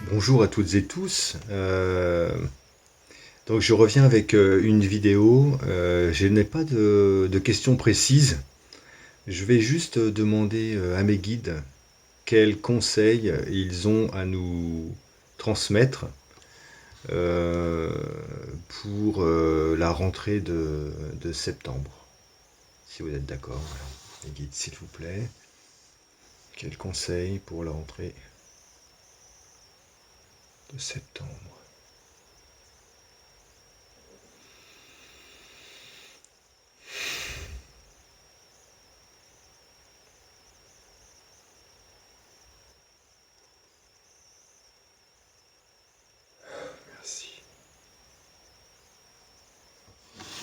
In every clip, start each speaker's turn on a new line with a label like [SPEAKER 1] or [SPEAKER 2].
[SPEAKER 1] Bonjour à toutes et tous. Donc je reviens avec une vidéo. Je n'ai pas de questions précises. Je vais juste demander à mes guides quels conseils ils ont à nous transmettre euh, pour la rentrée de septembre. Si vous êtes d'accord, voilà. Les guides, s'il vous plaît. Quels conseils pour la rentrée de septembre? Merci.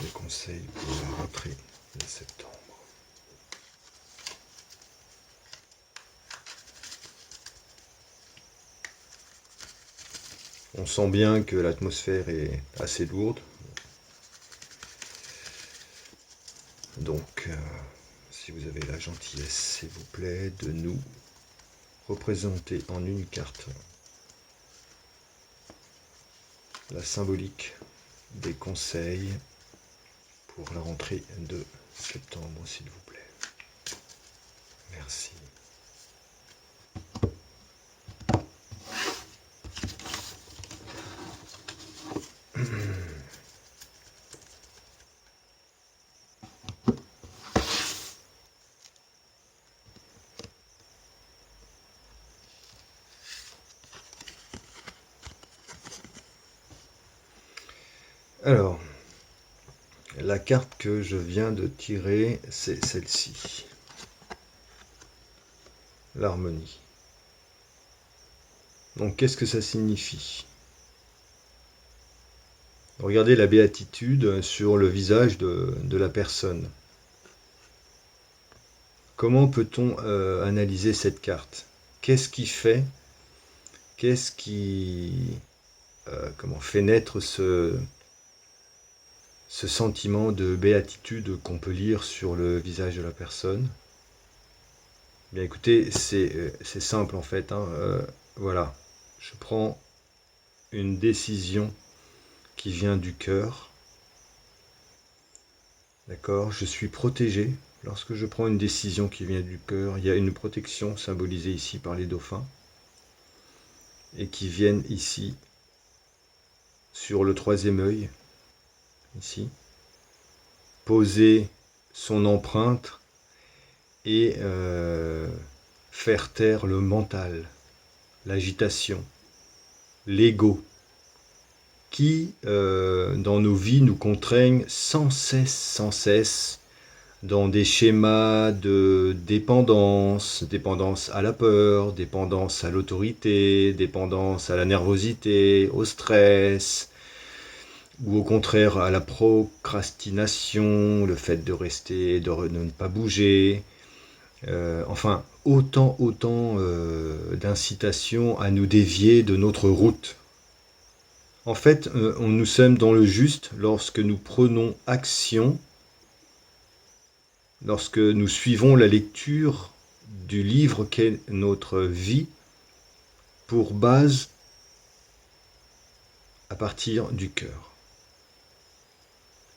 [SPEAKER 1] Les conseils pour la rentrée de septembre. On sent bien que l'atmosphère est assez lourde. Donc, si vous avez la gentillesse, s'il vous plaît, de nous représenter en une carte la symbolique des conseils pour la rentrée de septembre, s'il vous plaît. Merci. Alors, la carte que je viens de tirer, c'est celle-ci. L'harmonie. Donc, qu'est-ce que ça signifie? Regardez la béatitude sur le visage de la personne. Comment peut-on analyser cette carte? Qu'est-ce qui fait? Qu'est-ce qui fait naître ce sentiment de béatitude qu'on peut lire sur le visage de la personne? Bien écoutez, c'est simple en fait, hein, voilà, je prends une décision qui vient du cœur, d'accord? Je suis protégé lorsque je prends une décision qui vient du cœur. Il y a une protection symbolisée ici par les dauphins et qui viennent ici sur le troisième œil, ici, poser son empreinte et faire taire le mental, l'agitation, l'ego, qui, dans nos vies, nous contraignent sans cesse, dans des schémas de dépendance, dépendance à la peur, dépendance à l'autorité, dépendance à la nervosité, au stress, ou au contraire à la procrastination, le fait de rester, de ne pas bouger, enfin, autant d'incitations à nous dévier de notre route. En fait, nous sommes dans le juste lorsque nous prenons action, lorsque nous suivons la lecture du livre qu'est notre vie pour base à partir du cœur.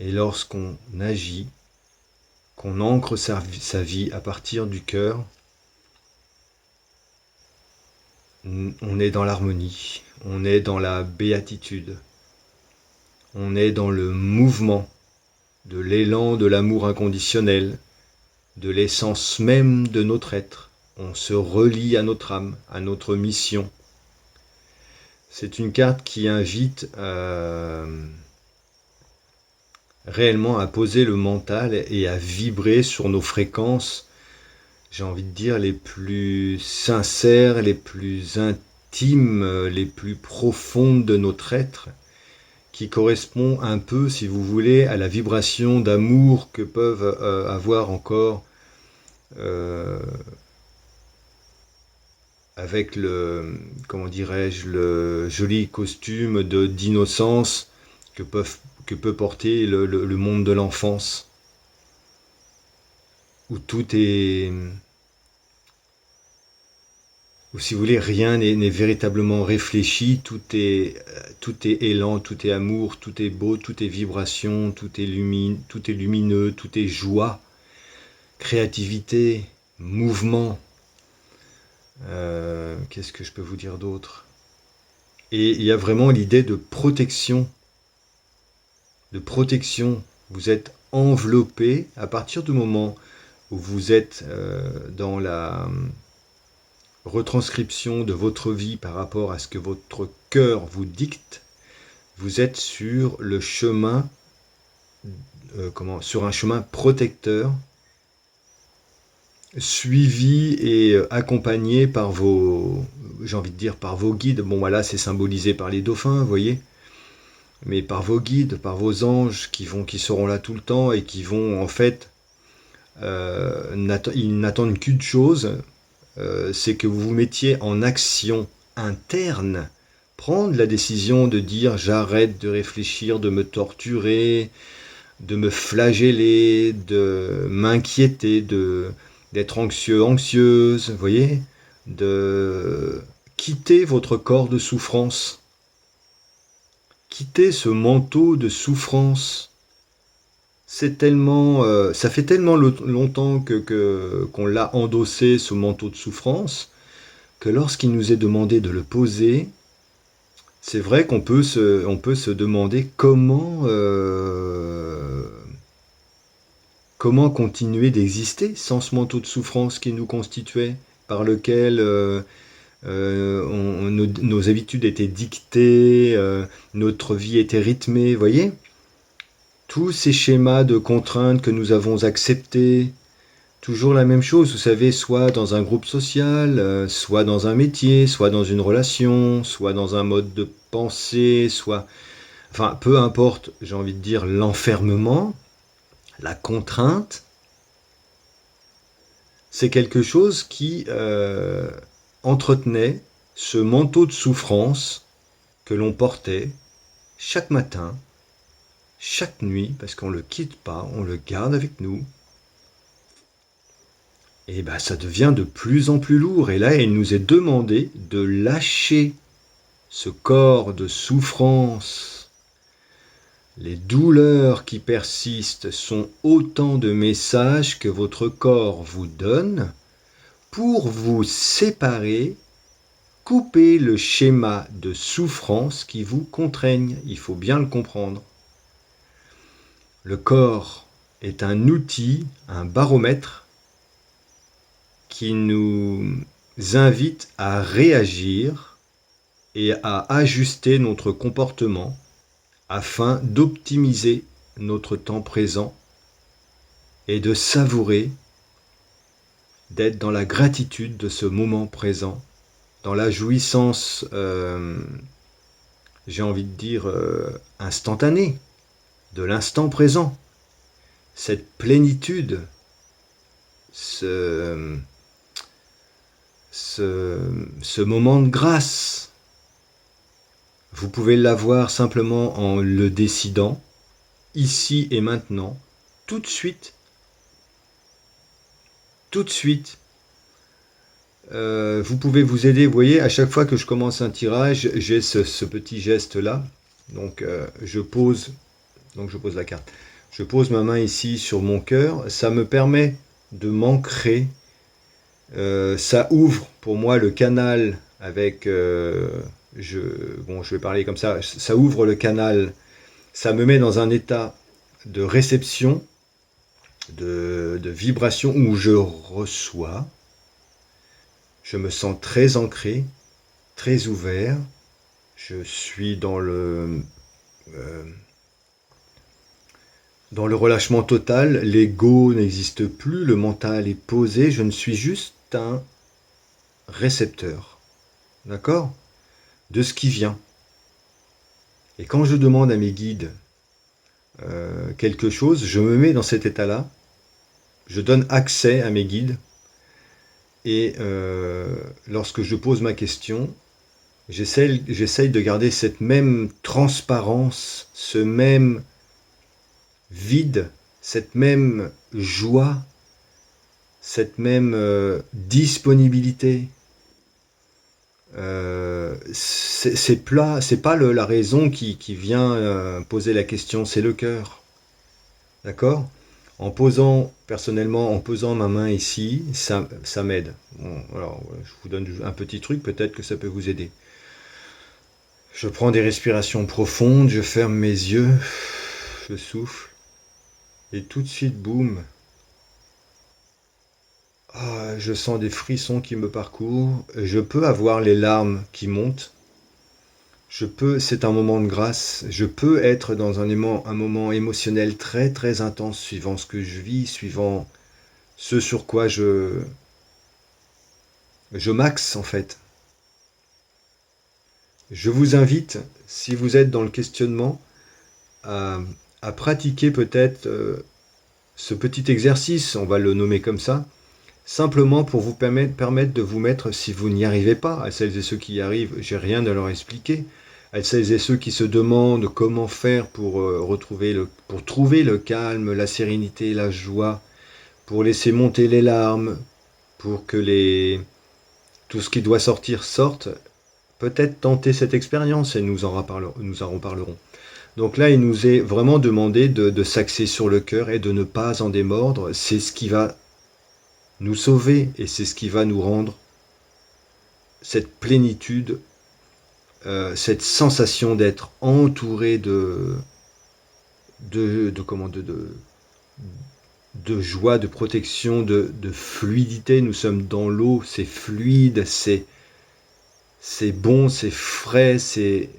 [SPEAKER 1] Et lorsqu'on agit, qu'on ancre sa vie à partir du cœur, on est dans l'harmonie, on est dans la béatitude, on est dans le mouvement de l'élan de l'amour inconditionnel, de l'essence même de notre être. On se relie à notre âme, à notre mission. C'est une carte qui invite réellement à poser le mental et à vibrer sur nos fréquences, j'ai envie de dire, les plus sincères, les plus intimes, les plus profondes de notre être, qui correspond un peu, si vous voulez, à la vibration d'amour que peuvent avoir encore avec le, comment dirais-je, le joli costume d'innocence que peut porter le monde de l'enfance, où ou si vous voulez, rien n'est véritablement réfléchi, tout est élan, tout est amour, tout est beau, tout est vibration, tout est lumineux, tout est joie, créativité, mouvement. Qu'est-ce que je peux vous dire d'autre? Et il y a vraiment l'idée de protection. De protection. Vous êtes enveloppé à partir du moment où vous êtes dans la retranscription de votre vie par rapport à ce que votre cœur vous dicte. Vous êtes sur le chemin, sur un chemin protecteur, suivi et accompagné par j'ai envie de dire par vos guides. Bon, voilà, c'est symbolisé par les dauphins, vous voyez, mais par vos guides, par vos anges qui seront là tout le temps et qui vont en fait, ils n'attendent qu'une chose, c'est que vous vous mettiez en action interne, prendre la décision de dire j'arrête de réfléchir, de me torturer, de me flageller, de m'inquiéter, d'être anxieux, anxieuse, vous voyez, de quitter votre corps de souffrance, quitter ce manteau de souffrance. C'est tellement, ça fait tellement longtemps qu'on l'a endossé, ce manteau de souffrance, que lorsqu'il nous est demandé de le poser, c'est vrai qu'on peut se demander comment continuer d'exister sans ce manteau de souffrance qui nous constituait, par lequel nos habitudes étaient dictées, notre vie était rythmée, vous voyez? Tous ces schémas de contraintes que nous avons acceptés, toujours la même chose, vous savez, soit dans un groupe social, soit dans un métier, soit dans une relation, soit dans un mode de pensée, enfin, peu importe, j'ai envie de dire, l'enfermement, la contrainte, c'est quelque chose qui entretenait ce manteau de souffrance que l'on portait chaque matin, chaque nuit, parce qu'on ne le quitte pas, on le garde avec nous. Et ben ça devient de plus en plus lourd. Et là, il nous est demandé de lâcher ce corps de souffrance. Les douleurs qui persistent sont autant de messages que votre corps vous donne pour vous séparer, couper le schéma de souffrance qui vous contraigne. Il faut bien le comprendre. Le corps est un outil, un baromètre qui nous invite à réagir et à ajuster notre comportement afin d'optimiser notre temps présent et de savourer, d'être dans la gratitude de ce moment présent, dans la jouissance, j'ai envie de dire, instantanée, de l'instant présent. Cette plénitude, ce moment de grâce, vous pouvez l'avoir simplement en le décidant, ici et maintenant, tout de suite. Tout de suite. Vous pouvez vous aider, vous voyez, à chaque fois que je commence un tirage, j'ai ce petit geste-là. Donc, je pose la carte. Je pose ma main ici sur mon cœur. Ça me permet de m'ancrer. Ça ouvre pour moi le canal avec... je vais parler comme ça. Ça ouvre le canal. Ça me met dans un état de réception, de vibration où je reçois. Je me sens très ancré, très ouvert. Je suis dans le relâchement total. L'ego n'existe plus, le mental est posé. Je ne suis juste un récepteur, d'accord, de ce qui vient. Et quand je demande à mes guides quelque chose, je me mets dans cet état-là. Je donne accès à mes guides. Et lorsque je pose ma question, j'essaye de garder cette même transparence, ce même vide, cette même joie, cette même disponibilité. C'est plat, c'est pas la raison qui vient poser la question, c'est le cœur. D'accord? En posant, personnellement, en posant ma main ici, ça m'aide. Bon, alors, je vous donne un petit truc, peut-être que ça peut vous aider. Je prends des respirations profondes, je ferme mes yeux, je souffle, et tout de suite, boum, je sens des frissons qui me parcourent, je peux avoir les larmes qui montent, c'est un moment de grâce, je peux être dans un moment émotionnel très très intense, suivant ce que je vis, suivant ce sur quoi je m'axe en fait. Je vous invite, si vous êtes dans le questionnement, à, à pratiquer peut-être ce petit exercice, on va le nommer comme ça, simplement pour vous permettre de vous mettre, si vous n'y arrivez pas, à celles et ceux qui y arrivent, j'ai rien à leur expliquer, à celles et ceux qui se demandent comment faire pour, pour trouver le calme, la sérénité, la joie, pour laisser monter les larmes, pour que tout ce qui doit sortir sorte, peut-être tenter cette expérience et nous en reparlerons. Donc là, il nous est vraiment demandé de s'axer sur le cœur et de ne pas en démordre. C'est ce qui va nous sauver et c'est ce qui va nous rendre cette plénitude, cette sensation d'être entouré comment, de joie, de protection, de fluidité. Nous sommes dans l'eau, c'est fluide, c'est bon, c'est frais, c'est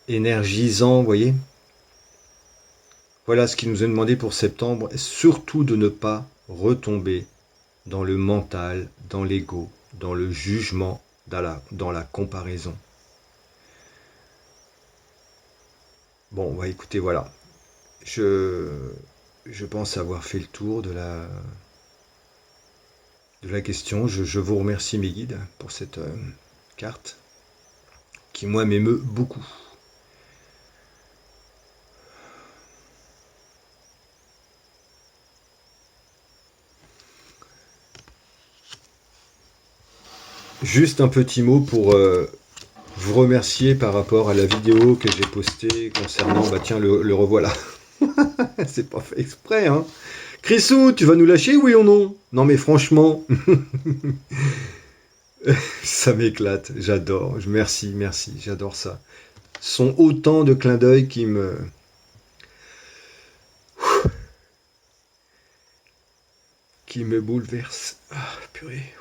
[SPEAKER 1] énergisant, vous voyez. Voilà ce qui nous est demandé pour septembre, et surtout de ne pas retomber dans le mental, dans l'ego, dans le jugement, dans la comparaison. Bon, bah écoutez, voilà. Je pense avoir fait le tour de la question. Je vous remercie mes guides pour cette carte qui, moi, m'émeut beaucoup. Juste un petit mot pour vous remercier par rapport à la vidéo que j'ai postée concernant, bah tiens, le revoilà. C'est pas fait exprès, hein. Chrisou, tu vas nous lâcher, oui ou non? Non mais franchement, ça m'éclate, j'adore. Merci, j'adore ça. Ce sont autant de clins d'œil qui me bouleversent. Ah, purée.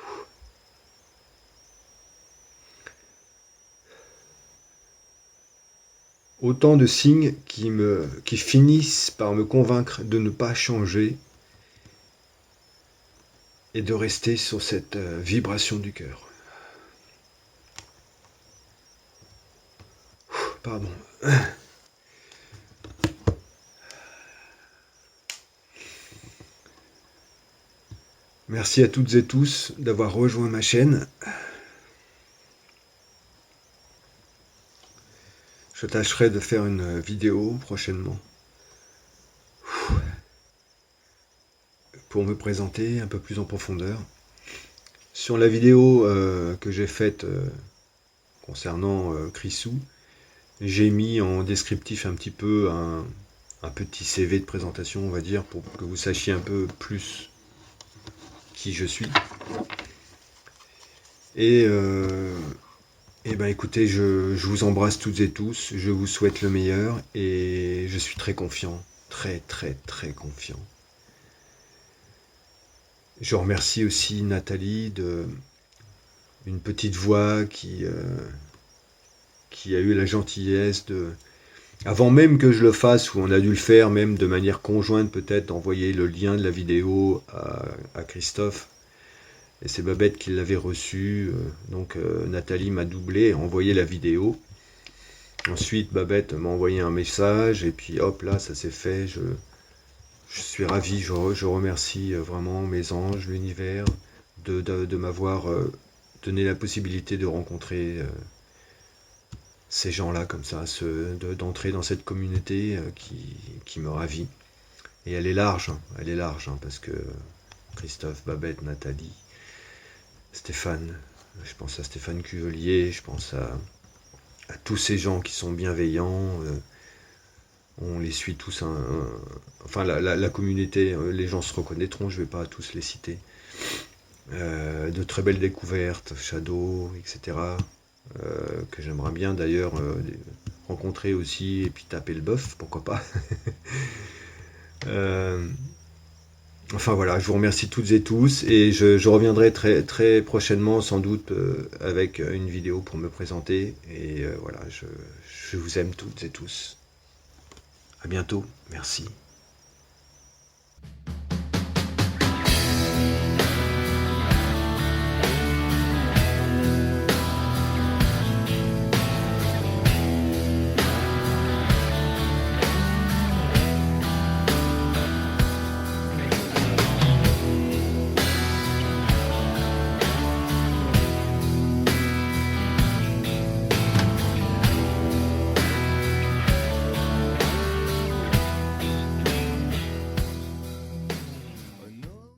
[SPEAKER 1] Autant de signes qui finissent par me convaincre de ne pas changer et de rester sur cette vibration du cœur. Pardon. Merci à toutes et tous d'avoir rejoint ma chaîne. Je tâcherai de faire une vidéo prochainement pour me présenter un peu plus en profondeur. Sur la vidéo que j'ai faite concernant Chrisou, j'ai mis en descriptif un petit peu un petit CV de présentation, on va dire, pour que vous sachiez un peu plus qui je suis. Et ben écoutez, je vous embrasse toutes et tous, je vous souhaite le meilleur et je suis très confiant, très très très confiant. Je remercie aussi Nathalie d'une petite voix qui a eu la gentillesse avant même que je le fasse, ou on a dû le faire même de manière conjointe peut-être, d'envoyer le lien de la vidéo à Christophe. Et c'est Babette qui l'avait reçu, donc Nathalie m'a doublé et envoyé la vidéo. Ensuite Babette m'a envoyé un message et puis hop là ça s'est fait, je suis ravi, je remercie vraiment mes anges, l'univers, de m'avoir donné la possibilité de rencontrer ces gens-là comme ça, d'entrer dans cette communauté qui me ravit. Et elle est large, parce que Christophe, Babette, Nathalie, Stéphane, Je pense à Stéphane Cuvelier, je pense à tous ces gens qui sont bienveillants. On les suit tous, enfin la communauté, les gens se reconnaîtront, je ne vais pas tous les citer. De très belles découvertes, Shadow, etc. Que j'aimerais bien d'ailleurs rencontrer aussi, et puis taper le bœuf, pourquoi pas. Enfin voilà, je vous remercie toutes et tous, et je reviendrai très, très prochainement sans doute avec une vidéo pour me présenter. Et voilà, je vous aime toutes et tous. À bientôt, merci.